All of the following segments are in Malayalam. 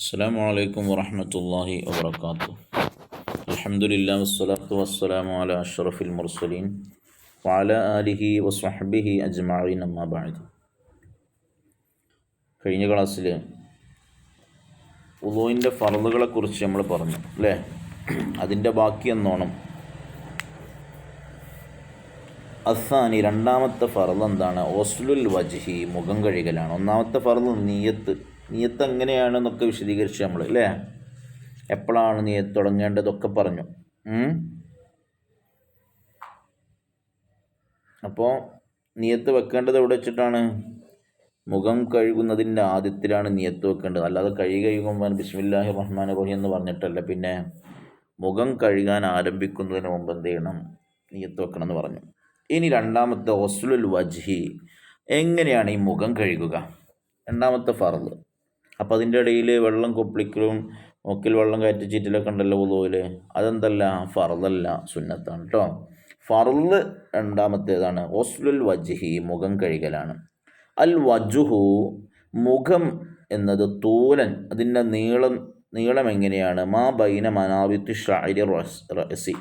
അസ്സലാമു അലൈക്കും വറഹ്മത്തുള്ളാഹി വബറകാതുഹു. അൽഹംദുലില്ലാഹി വസ്സലാത്തു വസ്സലാമു അലാ അഷ്റഫിൽ മുർസലീൻ വഅലാ ആലിഹി വസ്വഹ്ബിഹി അജ്മഈൻ, അമ്മാ ബഅദ്. കഴിഞ്ഞ ക്ലാസ്സിൽ വുളൂഇൻ്റെ ഫർളുകളെക്കുറിച്ച് നമ്മൾ പറഞ്ഞു അല്ലേ? അതിൻ്റെ ബാക്കി എന്നോണം അസാനി, രണ്ടാമത്തെ ഫർള് എന്താണ്? ഓസ്ലുൽ വജ്ഹി, മുഖം കഴുകലാണ്. ഒന്നാമത്തെ ഫർള് നിയ്യത്ത് എങ്ങനെയാണെന്നൊക്കെ വിശദീകരിച്ച് നമ്മൾ അല്ലേ? എപ്പോഴാണ് നിയ്യത്ത് തുടങ്ങേണ്ടതൊക്കെ പറഞ്ഞു. അപ്പോൾ നിയ്യത്ത് വെക്കേണ്ടത് എവിടെ വെച്ചിട്ടാണ്? മുഖം കഴുകുന്നതിൻ്റെ ആദ്യത്തിലാണ് നിയ്യത്ത് വെക്കേണ്ടത്. അല്ലാതെ കഴുകുമ്പോൾ ബിസ്മില്ലാഹിർ റഹ്മാനിർ റഹീം എന്ന് പറഞ്ഞിട്ടല്ല. പിന്നെ മുഖം കഴുകാൻ ആരംഭിക്കുന്നതിന് മുമ്പ് എന്ത് ചെയ്യണം? നിയ്യത്ത് വെക്കണം എന്ന് പറഞ്ഞു. ഇനി രണ്ടാമത്തെ ഗുസ്ലുൽ വജ്ഹി, എങ്ങനെയാണ് ഈ മുഖം കഴുകുക? രണ്ടാമത്തെ ഫർള്. അപ്പോൾ അതിൻ്റെ ഇടയിൽ വെള്ളം കൊപ്പിളിക്കലും മൂക്കിൽ വെള്ളം കയറ്റി ചീറ്റലൊക്കെ ഉണ്ടല്ലോ വുളൂഇൽ. അതെന്തല്ല, ഫർളല്ല, സുന്നത്താണ് കേട്ടോ. ഫർള് രണ്ടാമത്തേതാണ് ഗുസ്ലുൽ വജ്ഹി, മുഖം കഴുകലാണ്. അൽ വജ്ഹു, മുഖം എന്നത് തൂലൻ, അതിൻ്റെ നീളം എങ്ങനെയാണ്? മാ ബൈന മനാബിത്തി ഷഅരി റഅസി,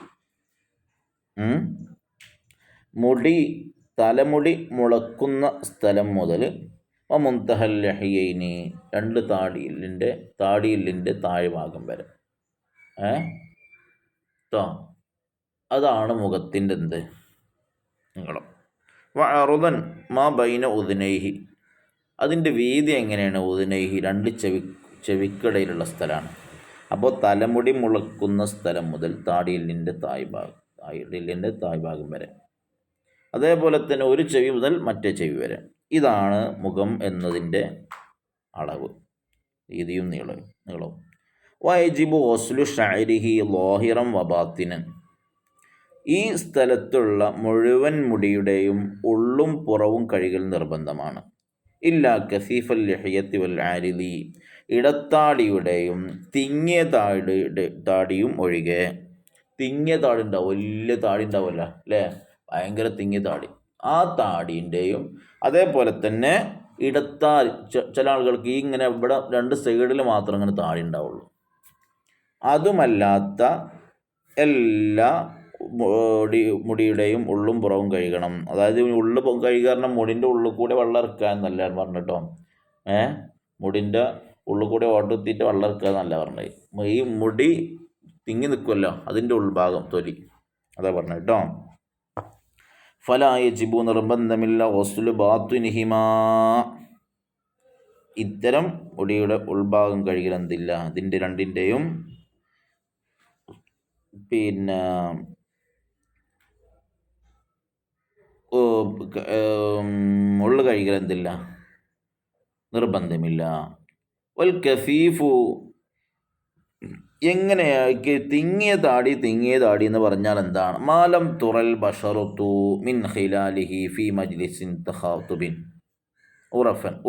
തലമുടി മുളക്കുന്ന സ്ഥലം മുതൽ മുൻതഹൽ ലഹിയൈനി, രണ്ട് താടിയില്ലിൻ്റെ താഴ്ഭാഗം വരെ. അതാണ് മുഖത്തിൻ്റെ എന്ത്? നീളം. വഅറുദൻ മാ ബൈന ഉദ്നൈഹി, അതിൻ്റെ വീതി എങ്ങനെയാണ്? ഉദ്നൈഹി, രണ്ട് ചെവിക്കിടയിലുള്ള സ്ഥലമാണ്. അപ്പോൾ തലമുടി മുളക്കുന്ന സ്ഥലം മുതൽ താടിയില്ലിൻ്റെ താഴ്ഭാഗം വരെ. അതേപോലെ തന്നെ ഒരു ചെവി മുതൽ മറ്റേ ചെവി വരെ. ഇതാണ് മുഖം എന്നതിൻ്റെ അളവ്, വീതിയും നീളവും. വയജിബു ഗുസ്ലു ശഅരിഹി ളാഹിറൻ വബാത്തിനൻ, ഈ സ്ഥലത്തുള്ള മുഴുവൻ മുടിയുടെയും ഉള്ളും പുറവും കഴുകൽ നിർബന്ധമാണ്. ഇല്ലാ കസീഫൽ ലിഹ്യത്തി വൽ ആരിദി, ഇടത്താടിയുടെയും തിങ്ങിയ താടിയും ഒഴികെ. തിങ്ങിയ താടി ഉണ്ടാവും, വലിയ താടി ഉണ്ടാവുമല്ലോ അല്ലേ? ഭയങ്കര തിങ്ങിയ താടി, ആ താടീൻ്റെയും അതേപോലെ തന്നെ ചില ആളുകൾക്ക് ഇങ്ങനെ ഇവിടെ രണ്ട് സൈഡിൽ മാത്രം ഇങ്ങനെ താടി ഉണ്ടാവുള്ളൂ. അതുമല്ലാത്ത എല്ലാ മുടിയുടെയും ഉള്ളും പുറവും കഴുകണം. അതായത് ഉള്ളു കഴുകാരണം മുടിൻ്റെ ഉള്ളിൽ കൂടെ വെള്ളം ഇറക്കുക എന്നല്ല പറഞ്ഞിട്ടോ. മുടിൻ്റെ ഉള്ളിൽ കൂടെ ഓട്ടുത്തിയിട്ട് വെള്ളം ഇറക്കുക എന്നല്ല പറഞ്ഞത്. ഈ മുടി തിങ്ങി നിൽക്കുമല്ലോ, അതിൻ്റെ ഉൾഭാഗം, തൊലി, അതാ പറഞ്ഞിട്ടോ. ഫലാ യജിബു, നിർബന്ധമില്ല, ഗുസ്ലു ബാത്തിനിഹിമാ, ഇത്തരം മുടിയുടെ ഉൾഭാഗം കഴുകൽ എന്തില്ല, അതിൻ്റെ രണ്ടിൻ്റെയും ഉള്ളു കഴുകൽ എന്തില്ല, നിർബന്ധമില്ല. വൽ കഫീഫു, എങ്ങനെയാ തിങ്ങിയ താടി എന്ന് പറഞ്ഞാൽ എന്താണ്? മാലം തുറൽ ബഷറുത്തു മിൻ ഖിലാലിഹി ഫി മജ്ലിസിൻ തഖാതുബിൻ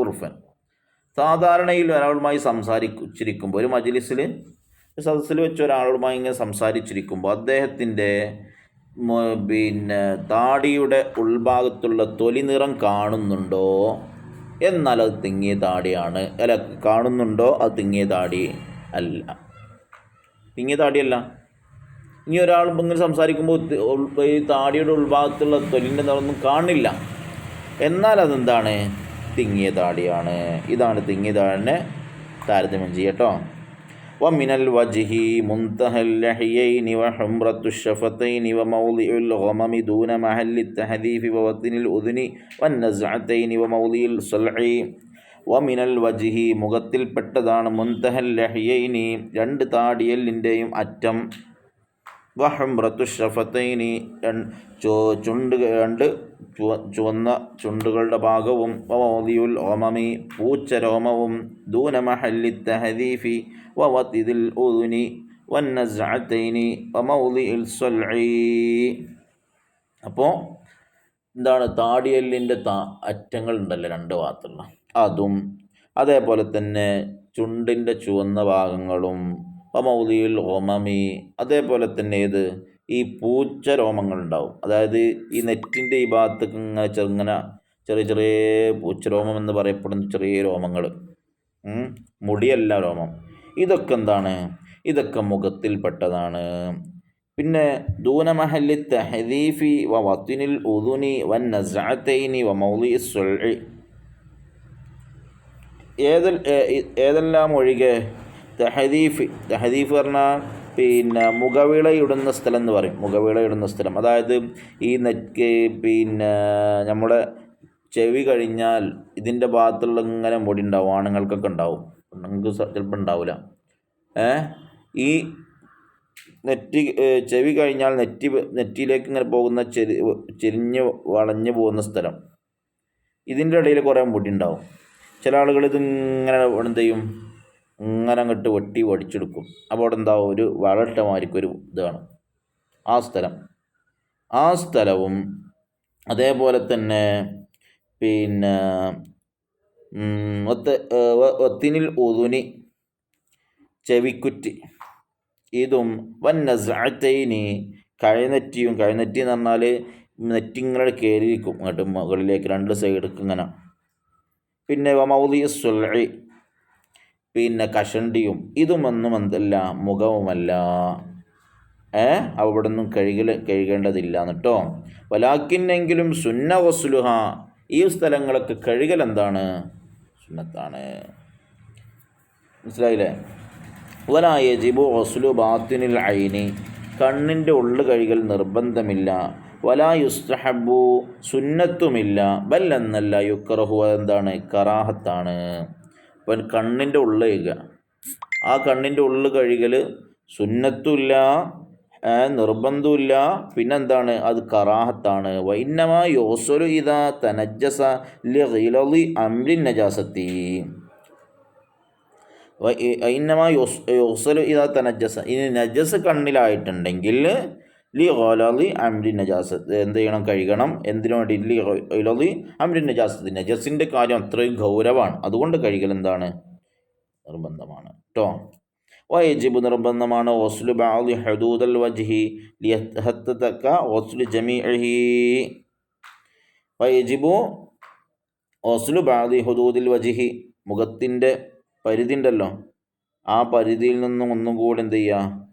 ഉർഫൻ, സാധാരണയിൽ ഒരാളുമായി സംസാരിച്ചിരിക്കുമ്പോൾ, ഒരു മജ്ലിസിൽ സദസ്സിൽ വെച്ച് ഒരാളുമായി ഇങ്ങനെ സംസാരിച്ചിരിക്കുമ്പോൾ അദ്ദേഹത്തിൻ്റെ താടിയുടെ ഉൾഭാഗത്തുള്ള തൊലി നിറം കാണുന്നുണ്ടോ എന്നാൽ അത് തിങ്ങിയ താടിയാണ്. അല്ല, കാണുന്നുണ്ടോ അത് തിങ്ങിയ താടി അല്ല, തിങ്ങിയ താടിയല്ല. ഇനി ഒരാൾ ഇങ്ങനെ സംസാരിക്കുമ്പോൾ ഈ താടിയുടെ ഉൾഭാഗത്തുള്ള തൊലിൻ്റെ നിറമൊന്നും കാണില്ല, എന്നാൽ അതെന്താണ്? തിങ്ങിയ താടിയാണ്. ഇതാണ് തിങ്ങിയ താടിനെ താരതമ്യം ചെയ്യട്ടോ. വമിനൽ വജ്ഹി മുൻതഹൽ ലഹിയൈനി വഹുംറത്തു ശഫതൈനി വമൗളിഉൽ ഗമമി ദൂന മഹല്ലി തഹദീഫി വവത്നിൽ ഉദ്നി വന്നസ്അതൈനി വമൗളിഉൽ സൽഇ. വമിനൽ വജ്ഹി, മുഖത്തിൽപ്പെട്ടതാണ്, മുൻതഹൽ ലഹിയൈനി, രണ്ട് താടിയെല്ലിൻ്റെയും അറ്റം, വഹുംറത്തു ശഫതൈനി, രണ്ട് ചുവന്ന ചുണ്ടുകളുടെ ഭാഗവും, വമൗളിഉൽ ഗമമി, പൂച്ചരോമവും, ദൂന മഹല്ലി തഹദീഫി വവത്നിൽ ഉദ്നി വന്നസ്അതൈനി വമൗളിഉൽ സൽഇ. അപ്പോൾ എന്താണ്? താടിയെല്ലിൻ്റെ അറ്റങ്ങൾ ഉണ്ടല്ലോ രണ്ട് ഭാഗത്തുള്ള, അതും അതേപോലെ തന്നെ ചുണ്ടിൻ്റെ ചുവന്ന ഭാഗങ്ങളും, വമൗളിഉൽ ഗമമി, അതേപോലെ തന്നെ ഇത് ഈ പൂച്ച രോമങ്ങളുണ്ടാവും. അതായത് ഈ നെറ്റിൻ്റെ ഈ ഭാഗത്തേക്ക് ഇങ്ങനെ ചെറിയ ചെറിയ പൂച്ചരോമം എന്ന് പറയപ്പെടുന്ന ചെറിയ രോമങ്ങൾ, മുടിയല്ല രോമം. ഇതൊക്കെ എന്താണ്? ഇതൊക്കെ മുഖത്തിൽപ്പെട്ടതാണ്. പിന്നെ ദൂന മഹല്ലി തഹദീഫി വ വത്തിനിൽ ഉദുനി വൻ നസ്അത്തൈനി വ മൗളിഇ സ്വൽഇ, ഏതെല്ലാം ഒഴികെ തഹദീഫ് പറഞ്ഞാൽ പിന്നെ മുഖവിളയിടുന്ന സ്ഥലം എന്ന് പറയും. മുഖവിളയിടുന്ന സ്ഥലം, അതായത് ഈ പിന്നെ നമ്മുടെ ചെവി കഴിഞ്ഞാൽ ഇതിൻ്റെ ഭാഗത്തുള്ള ഇങ്ങനെ മുടി ഉണ്ടാവും. ആണുങ്ങൾക്കൊക്കെ ഉണ്ടാവും, പെണ്ണുങ്ങൾക്ക് ചിലപ്പോൾ ഉണ്ടാവില്ല. ഈ ചെവി കഴിഞ്ഞാൽ നെറ്റിയിലേക്ക് ഇങ്ങനെ പോകുന്ന ചെരിഞ്ഞ് വളഞ്ഞു പോകുന്ന സ്ഥലം, ഇതിൻ്റെ ഇടയിൽ കുറേ മുടി ഉണ്ടാവും. ചില ആളുകൾ ഇതിങ്ങനെ എന്ത് ചെയ്യും, ഇങ്ങനെ അങ്ങോട്ട് വെട്ടി വടിച്ചെടുക്കും. അപ്പോൾ അവിടെ എന്താവും? ഒരു വളട്ട മാരിക്കൊരു ഇതാണ് ആ സ്ഥലവും അതേപോലെ തന്നെ പിന്നെ ഒത്തിനിൽ ഉദുനി ചെവിക്കുറ്റി, ഇതും വൻ നസ്അത്തൈനി കഴുനെറ്റി എന്ന് പറഞ്ഞാൽ നെറ്റിങ്ങനെ കയറിയിരിക്കും അങ്ങോട്ട് മുകളിലേക്ക് രണ്ട് സൈഡിലേക്ക് ഇങ്ങനെ. പിന്നെ മൗളിഇ സ്വൽഇ പിന്നെ കഷണ്ടിയും, ഇതുമൊന്നും എന്തല്ല? മുഖവുമല്ല. അവിടെ നിന്നും കഴുകേണ്ടതില്ല എന്നിട്ടോ. വലാക്കിന്നെങ്കിലും സുന്ന വസ്ലുഹ, ഈ സ്ഥലങ്ങളൊക്കെ കഴുകൽ എന്താണ്? സുന്നത്താണ്. മനസ്സിലായില്ലേ? വലാ യജിബു വസ്ലു ബാത്തിനിൽ ഐനി, കണ്ണിൻ്റെ ഉള്ളു കഴുകൽ നിർബന്ധമില്ല. വലാ യുസ്തഹബു, സുന്നത്തുമില്ല. ബൽ എന്നല്ല യുക്റഹു, എന്താണ്? കറാഹത്താണ്. അപ്പം കണ്ണിൻ്റെ ഉള്ളു കഴുകുക, ആ കണ്ണിൻ്റെ ഉള്ളു കഴുകൽ സുന്നത്തുമില്ല, നിർബന്ധമില്ല, പിന്നെന്താണ്? അത് കറാഹത്താണ്. വഇന്നമാ യുഗ്സലു ഇദാ തനജ്ജസ ലിഗിലളി അംരിൻ നജാസത്തി, വഇന്നമാ യുഗ്സലു ഇദാ തനജ്ജസ, ഇനി നജസ് കണ്ണിലായിട്ടുണ്ടെങ്കിൽ ലിഗിലളി അംരിൻ നജാസത്ത് എന്ത് ചെയ്യണം? കഴുകണം. എന്തിനു വേണ്ടി? ലിഗിലളി അംരിൻ നജാസത്ത്, നജസിൻ്റെ കാര്യം അത്രയും ഗൗരവമാണ്, അതുകൊണ്ട് കഴുകൽ എന്താണ്? നിർബന്ധമാണ് കേട്ടോ. വയജിബു, നിർബന്ധമാണ്. വസ്ലു ബഅദി ഹുദൂദൽ വജ്ഹി ലിയതഹഖഖ വസ്ലു ജമീഇഹി, വയജിബു വസ്ലു ബഅദി ഹുദൂദിൽ വജ്ഹി, മുഖത്തിൻ്റെ പരിധി ഉണ്ടല്ലോ, ആ പരിധിയിൽ നിന്നും ഒന്നും കൂടി എന്ത് ചെയ്യുക?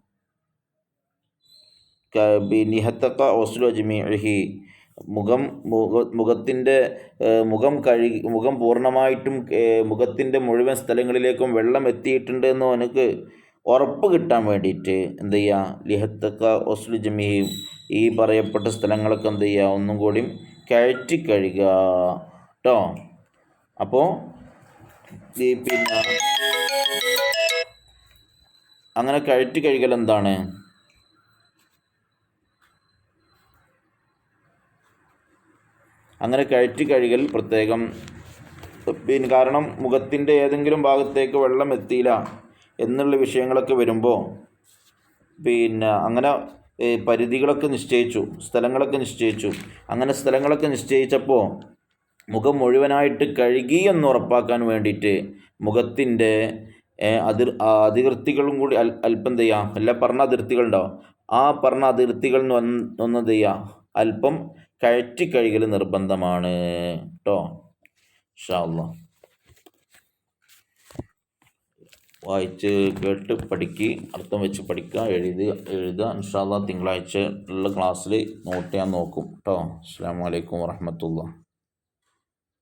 ലിയതഹഖഖ വസ്ലു ജമീഇഹി, മുഖത്തിൻ്റെ മുഖം പൂർണ്ണമായിട്ടും മുഖത്തിൻ്റെ മുഴുവൻ സ്ഥലങ്ങളിലേക്കും വെള്ളം എത്തിയിട്ടുണ്ട് എന്ന് അവനക്ക് ഉറപ്പ് കിട്ടാൻ വേണ്ടിയിട്ട് എന്ത് ചെയ്യുക? ലിഹത്തക്ക വസ്ലു ജമീഹി, ഈ പറയപ്പെട്ട സ്ഥലങ്ങളൊക്കെ എന്ത് ചെയ്യുക? ഒന്നും കൂടി കയറ്റി കഴുകുക കേട്ടോ. അപ്പോൾ പിന്നെ അങ്ങനെ കയറ്റി കഴുകൽ എന്താണ്? അങ്ങനെ കയറ്റി കഴുകൽ പ്രത്യേകം. പിന്നെ കാരണം മുഖത്തിൻ്റെ ഏതെങ്കിലും ഭാഗത്തേക്ക് വെള്ളം എത്തിയില്ല എന്നുള്ള വിഷയങ്ങളൊക്കെ വരുമ്പോൾ പിന്നെ അങ്ങനെ പരിധികളൊക്കെ നിശ്ചയിച്ചു, സ്ഥലങ്ങളൊക്കെ നിശ്ചയിച്ചു. അങ്ങനെ സ്ഥലങ്ങളൊക്കെ നിശ്ചയിച്ചപ്പോൾ മുഖം മുഴുവനായിട്ട് കഴുകി എന്ന് ഉറപ്പാക്കാൻ വേണ്ടിയിട്ട് മുഖത്തിൻ്റെ അതിർത്തികളും കൂടി അല്പം എന്ത് ചെയ്യുക? എല്ലാം പറഞ്ഞ അതിർത്തികളുണ്ടാവും, ആ പറഞ്ഞ അതിർത്തികൾ ഒന്ന് എന്ത് ചെയ്യുക? അല്പം കയറ്റി കഴുകൽ നിർബന്ധമാണ് കേട്ടോ. ഇൻഷാ അല്ലാഹ് വായിച്ച് കേട്ട് പഠിക്കുക, അർത്ഥം വെച്ച് പഠിക്കുക, എഴുതുക. ഇൻഷാ അല്ലാഹ് തിങ്കളാഴ്ച ഉള്ള ക്ലാസ്സിൽ നോട്ട് ചെയ്യാൻ നോക്കും കേട്ടോ. അസ്സലാമു അലൈക്കും വറഹ്മത്തുള്ളാഹി.